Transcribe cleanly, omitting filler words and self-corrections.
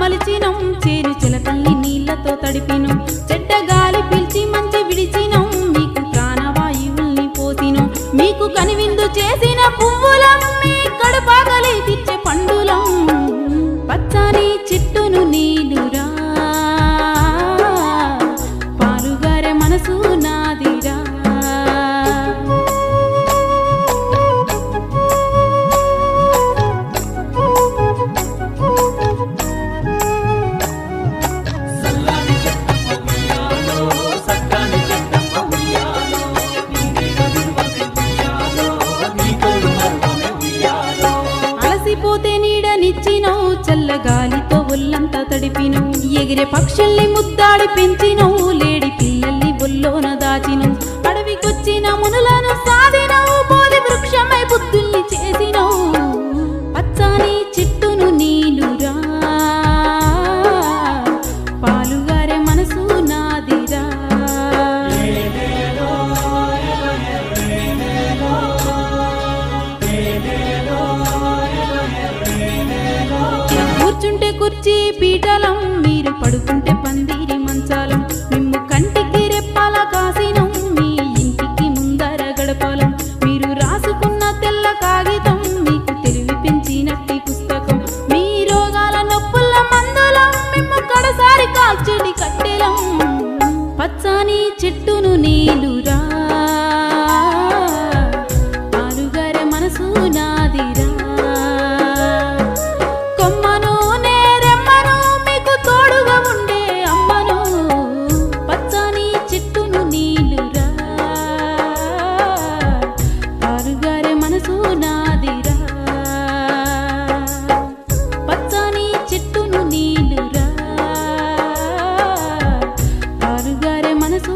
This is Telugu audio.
మలిచినం చేరు చిలకల్ని నీళ్లతో తడిపినం చెడ్డ గాలి పీల్చి మంచి విడిచినం మీకు ప్రాణవాయువుల్ని పోసినం మీకు కనివిందు చేసిన పువ్వులం మీ కడుపాగలి తీర్చే పండులం పచ్చని చెట్టును నీలురా పాలుగారే మనసు నాదిరా అలసిపోతే నీడనిచ్చినవు చల్లగాలితో ఒళ్ళంతా తడిపినవు ఎగిరే పక్షుల్ని ముద్దాడి పెంచినవు లేడి పిల్లల్ని బొల్లోన దాచినవు అడవికొచ్చిన మునులను సాధినవు బోధి వృక్షమై బుద్ధుల్ని చేసినవు పచ్చని చెట్టును నీలురా పాలుగారే మనసు నాదిరా కూర్చుంటే కుర్చీ పీఠలం మీరు పడుకుంటే పందిరి మంచాలం మిమ్ము కంటికి రెప్పాల కాసినం మీ ఇంటికి ముందర గడపాలం మీరు రాసుకున్న తెల్ల కాగితం మీకు తెలివి పెంచినట్టి పుస్తకం మీ రోగాల నొప్పుల మందులం మిమ్ము కడసారి కాల్చెడి కట్టెలం పచ్చని చెట్టును నీలురా పాలుగారే మనసు నాదిరా కొమ్మను నేరెమ్మను మీకు తోడుగా ఉండే అమ్మను పచ్చని చెట్టును నీలురా పాలుగారే మనసు నాదిరా పచ్చని చెట్టును నీలురా పాలుగారే మనసు